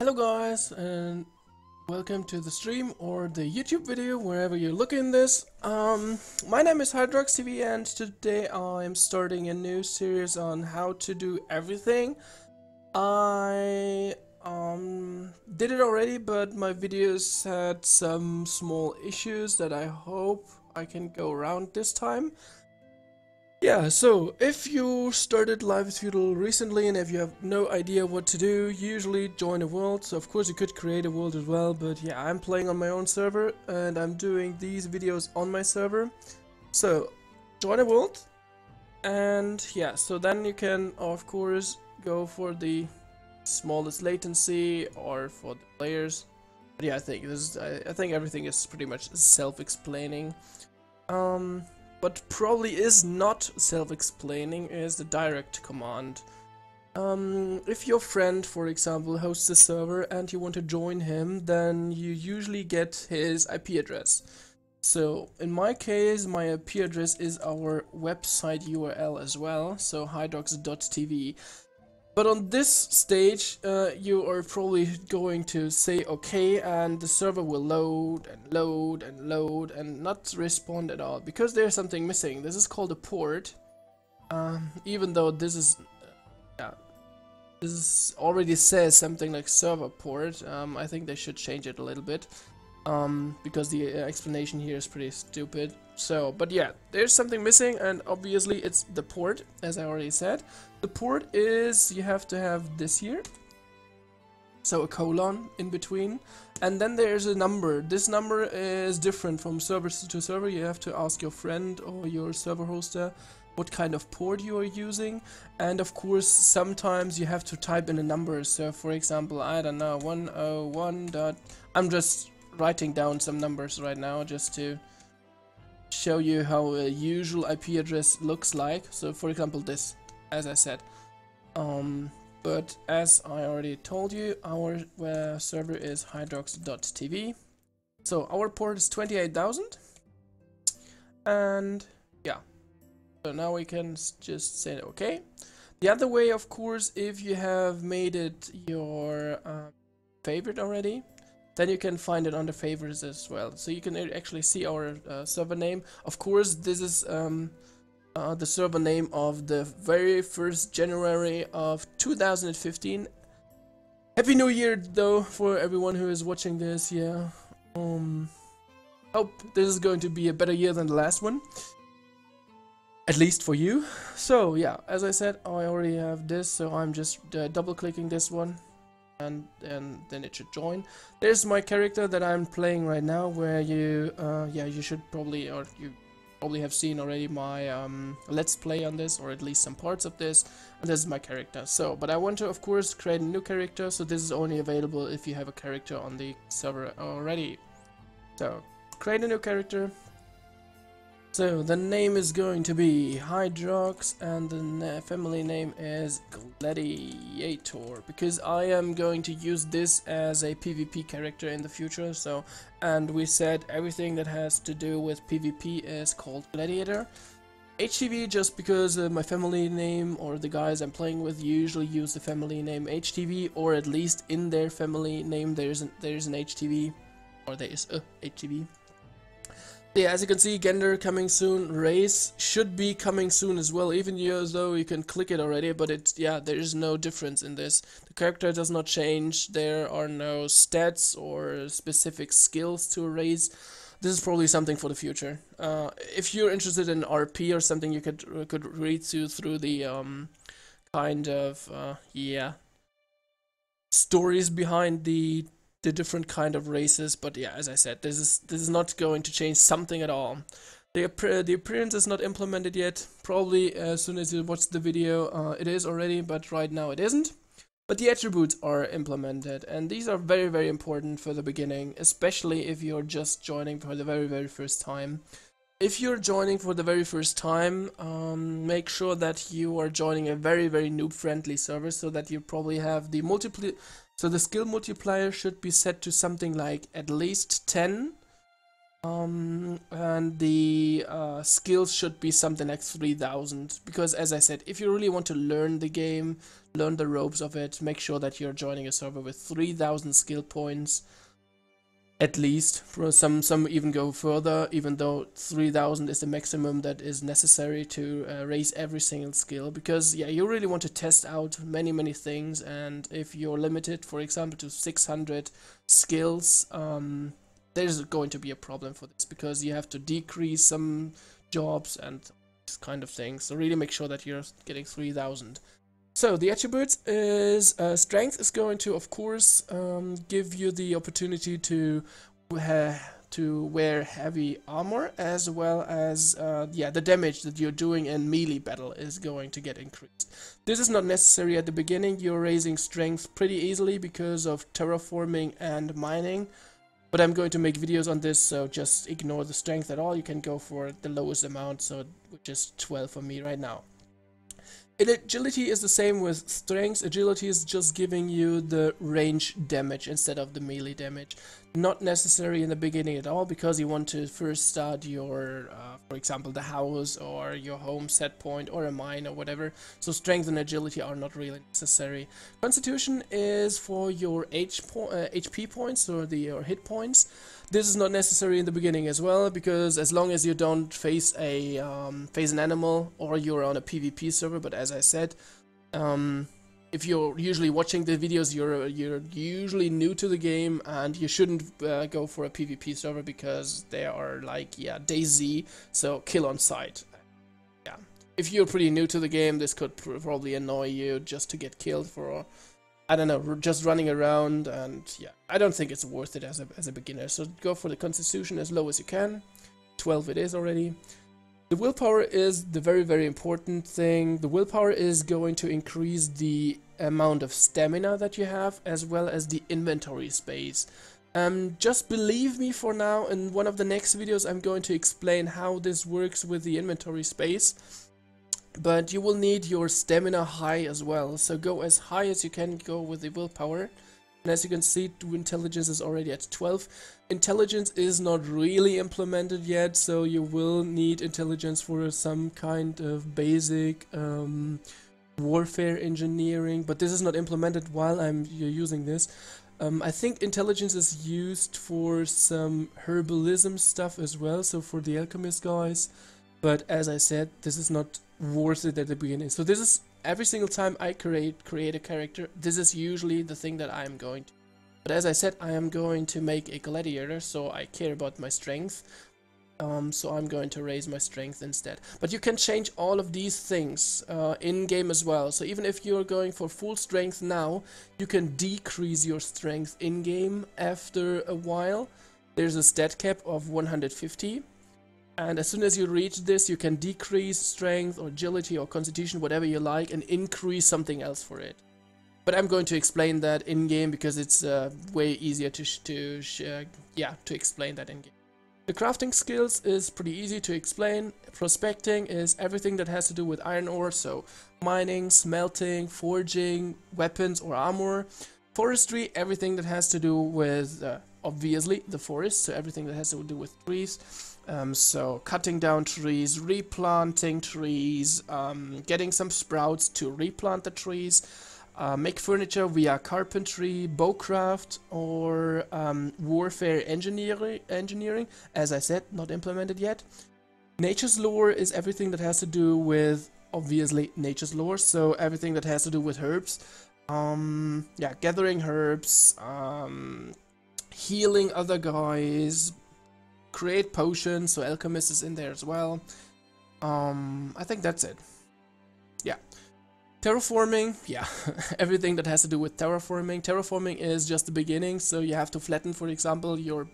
Hello guys, and welcome to the stream or the YouTube video, wherever you're looking this. My name is HydroxTV, and today I'm starting a new series on how to do everything. I did it already, but my videos had some small issues that I hope I can go around this time. Yeah, so if you started live with Feudal recently and if you have no idea what to do, usually join a world. So of course you could create a world as well, but yeah, I'm playing on my own server and I'm doing these videos on my server. So join a world, and yeah, so then you can of course go for the smallest latency or for the players. But yeah, I think everything is pretty much self-explaining. What probably is not self-explaining is the direct command. If your friend, for example, hosts a server and you want to join him, then you usually get his IP address. So in my case, my IP address is our website URL as well, so HydroxTV. But on this stage, you are probably going to say okay, and the server will load and load and load and not respond at all, because there's something missing. This is called a port. Even though this is, already says something like server port, I think they should change it a little bit. Because the explanation here is pretty stupid. So, but yeah, there's something missing, and obviously it's the port, as I already said. The port is, you have to have this here, so a colon in between, and then there's a number. This number is different from server to server. You have to ask your friend or your server hoster what kind of port you are using, and of course sometimes you have to type in a number. So for example, I don't know, 101. I'm just writing down some numbers right now just to show you how a usual IP address looks like. So for example this, as I said, but as I already told you, our server is HydroxTV, so our port is 28,000, and yeah, so now we can just say okay. The other way, of course, if you have made it your favorite already, then you can find it under favorites as well. So you can actually see our server name. Of course, this is the server name of the very first January of 2015. Happy New Year, though, for everyone who is watching this. Yeah, hope this is going to be a better year than the last one, at least for you. So yeah, as I said, I already have this, so I'm just double clicking this one, and then it should join. There's my character that I'm playing right now, where you you should probably, or you probably have seen already my let's play on this, or at least some parts of this, and this is my character. So but I want to of course create a new character, so this is only available if you have a character on the server already. So create a new character. So the name is going to be Hydrox, and the family name is Gladiator, because I am going to use this as a PvP character in the future. So, and we said everything that has to do with PvP is called Gladiator. HTV, just because my family name, or the guys I'm playing with, usually use the family name HTV, or at least in their family name there's an HTV, or there is a HTV. Yeah, as you can see, gender coming soon, race should be coming soon as well, even though you can click it already, but it's, yeah, there is no difference in this. The character does not change, there are no stats or specific skills to a race. This is probably something for the future. If you're interested in RP or something, you could read through the kind of stories behind the different kind of races. But yeah, as I said, this is not going to change something at all. The appearance is not implemented yet. Probably as soon as you watch the video, it is already, but right now it isn't. But the attributes are implemented, and these are very, very important for the beginning, especially if you're just joining for the very, very first time. If you're joining for the very first time, make sure that you are joining a very, very noob-friendly server, so that you probably have the so the skill multiplier should be set to something like at least 10. And the skills should be something like 3000, because as I said, if you really want to learn the game, learn the ropes of it, make sure that you're joining a server with 3000 skill points at least. For some even go further, even though 3000 is the maximum that is necessary to raise every single skill, because yeah, you really want to test out many things, and if you're limited, for example, to 600 skills, there's going to be a problem for this, because you have to decrease some jobs and this kind of things. So really make sure that you're getting 3000. So the attributes is strength is going to, of course, give you the opportunity to wear heavy armor, as well as yeah, the damage that you're doing in melee battle is going to get increased. This is not necessary at the beginning. You're raising strength pretty easily because of terraforming and mining. But I'm going to make videos on this, so just ignore the strength at all. You can go for the lowest amount, so which is 12 for me right now. Agility is the same with strength. Agility is just giving you the range damage instead of the melee damage. Not necessary in the beginning at all, because you want to first start your, for example, the house or your home set point or a mine or whatever. So strength and agility are not really necessary. Constitution is for your HP points, or your hit points. This is not necessary in the beginning as well, because as long as you don't face an animal, or you're on a PvP server. But as I said, if you're usually watching the videos, you're usually new to the game, and you shouldn't go for a PvP server, because they are like, yeah, DayZ, so kill on sight. Yeah, if you're pretty new to the game, this could probably annoy you just to get killed for, I don't know, just running around, and yeah, I don't think it's worth it as a beginner. So go for the constitution as low as you can. 12 it is already. The willpower is the very important thing. The willpower is going to increase the amount of stamina that you have, as well as the inventory space. Just believe me for now, in one of the next videos I'm going to explain how this works with the inventory space. But you will need your stamina high as well, so go as high as you can go with the willpower. And as you can see, intelligence is already at 12. Intelligence is not really implemented yet, so you will need intelligence for some kind of basic warfare engineering, but this is not implemented while you're using this. I think intelligence is used for some herbalism stuff as well, so for the alchemist guys. But as I said, this is not worth it at the beginning. So this is every single time I create a character, this is usually the thing that I'm going to. But as I said, I am going to make a gladiator, so I care about my strength. So I'm going to raise my strength instead. But you can change all of these things in-game as well. So even if you're going for full strength now, you can decrease your strength in-game after a while. There's a stat cap of 150. And as soon as you reach this, you can decrease strength or agility or constitution, whatever you like, and increase something else for it. But I'm going to explain that in-game, because it's way easier to explain that in-game. The crafting skills is pretty easy to explain. Prospecting is everything that has to do with iron ore, so mining, smelting, forging, weapons or armor. Forestry, everything that has to do with, obviously, the forest, so everything that has to do with trees. So cutting down trees, replanting trees, getting some sprouts to replant the trees, make furniture via carpentry, bowcraft, or warfare engineering, as I said, not implemented yet. Nature's lore is everything that has to do with, obviously, nature's lore, so everything that has to do with herbs. Yeah, gathering herbs, healing other guys, create potions, so alchemist is in there as well. I think that's it. Yeah. Terraforming, yeah, everything that has to do with terraforming. Terraforming is just the beginning, so you have to flatten, for example, your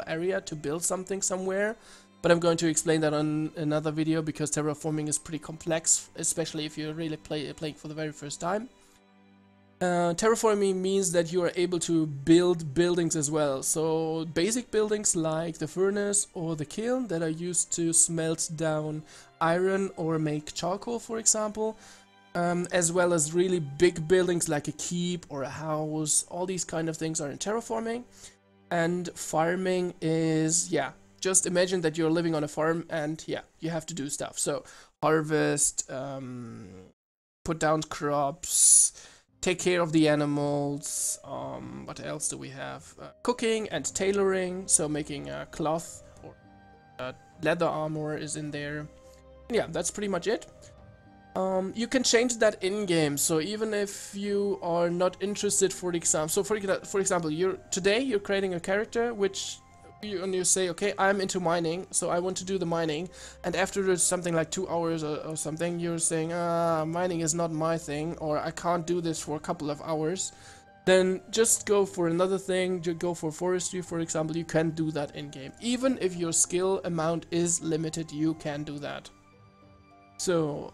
area to build something somewhere. But I'm going to explain that on another video, because terraforming is pretty complex, especially if you're really playing for the very first time. Terraforming means that you are able to build buildings as well. So basic buildings like the furnace or the kiln that are used to smelt down iron or make charcoal, for example. As well as really big buildings like a keep or a house. All these kind of things are in terraforming. And farming is, yeah, just imagine that you're living on a farm, and yeah, you have to do stuff. So harvest, put down crops, take care of the animals. What else do we have? Cooking and tailoring, so making cloth or leather armor is in there. Yeah, that's pretty much it. You can change that in game, so even if you are not interested, for example, so for example, today you're creating a character which you say, okay, I'm into mining, so I want to do the mining, and after something like 2 hours or something, you're saying, mining is not my thing, or I can't do this for a couple of hours, then just go for another thing. Go for forestry, for example. You can do that in game. Even if your skill amount is limited, you can do that. So,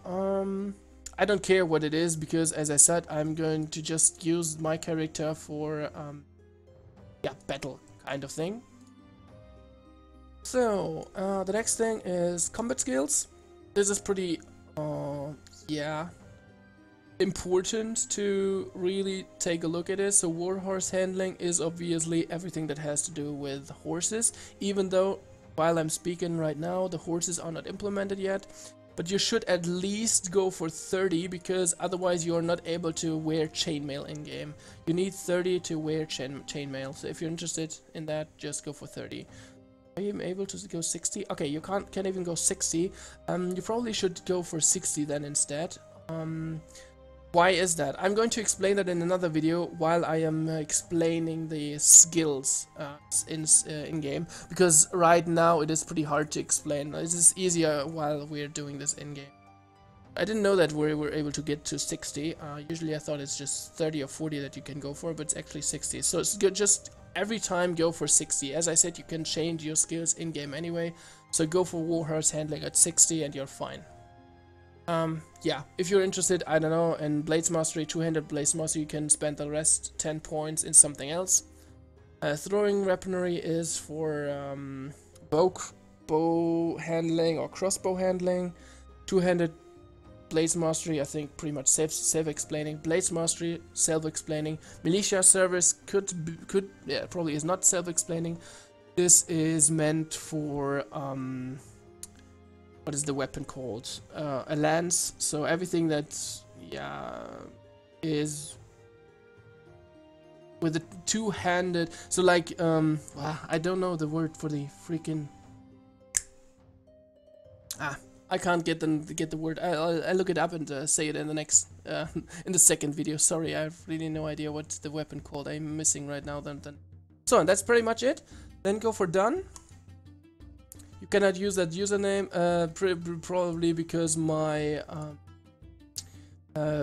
I don't care what it is, because as I said, I'm going to just use my character for, yeah, battle kind of thing. So, the next thing is combat skills. This is pretty, yeah, important to really take a look at it. So warhorse handling is obviously everything that has to do with horses, even though while I'm speaking right now, the horses are not implemented yet. But you should at least go for 30, because otherwise you're not able to wear chainmail in game. You need 30 to wear chainmail. So if you're interested in that, just go for 30. Are you able to go 60? Okay, you can't even go 60. You probably should go for 60 then instead. Why is that? I'm going to explain that in another video while I am explaining the skills in game, because right now it is pretty hard to explain. This is easier while we're doing this in game. I didn't know that we were able to get to 60. Usually I thought it's just 30 or 40 that you can go for, but it's actually 60. So it's good, just every time go for 60. As I said, you can change your skills in game anyway. So go for warhorse handling at 60 and you're fine. Yeah, if you're interested, I don't know, in Blades Mastery, 200 Blades Mastery, you can spend the rest 10 points in something else. Throwing weaponry is for bow handling or crossbow handling. 200 Blades Mastery, I think pretty much self-explaining. Blades Mastery, self-explaining. Militia service yeah, probably is not self-explaining. This is meant for what is the weapon called? A lance. So everything that, yeah, is with a two-handed. So like, I don't know the word for the freaking. I can't get the word. I'll look it up and say it in the next, in the second video. Sorry, I have really no idea what the weapon called. I'm missing right now. So and that's pretty much it. Then go for done. You cannot use that username, probably because my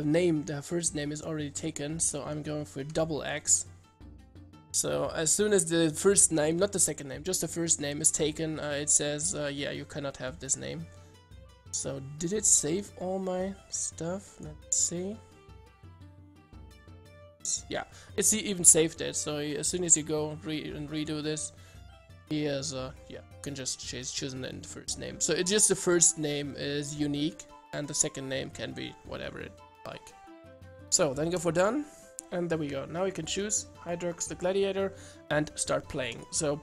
name, the first name, is already taken. So I'm going for double X. So as soon as the first name, not the second name, just the first name is taken, it says, yeah, you cannot have this name. So did it save all my stuff? Let's see. Yeah, it's even saved it. So as soon as you go and redo this, he has, yeah, you can just choose the first name. So it's just the first name is unique, and the second name can be whatever it like. So then go for done, and there we go. Now you can choose Hydrox the Gladiator and start playing. So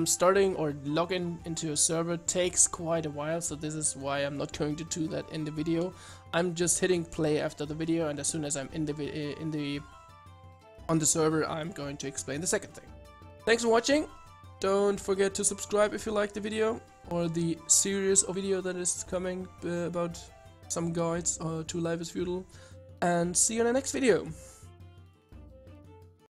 starting or logging into a server takes quite a while, so this is why I'm not going to do that in the video. I'm just hitting play after the video, and as soon as I'm on the server, I'm going to explain the second thing. Thanks for watching. Don't forget to subscribe if you like the video, or the series of video that is coming about some guides to Life is Feudal, and see you in the next video.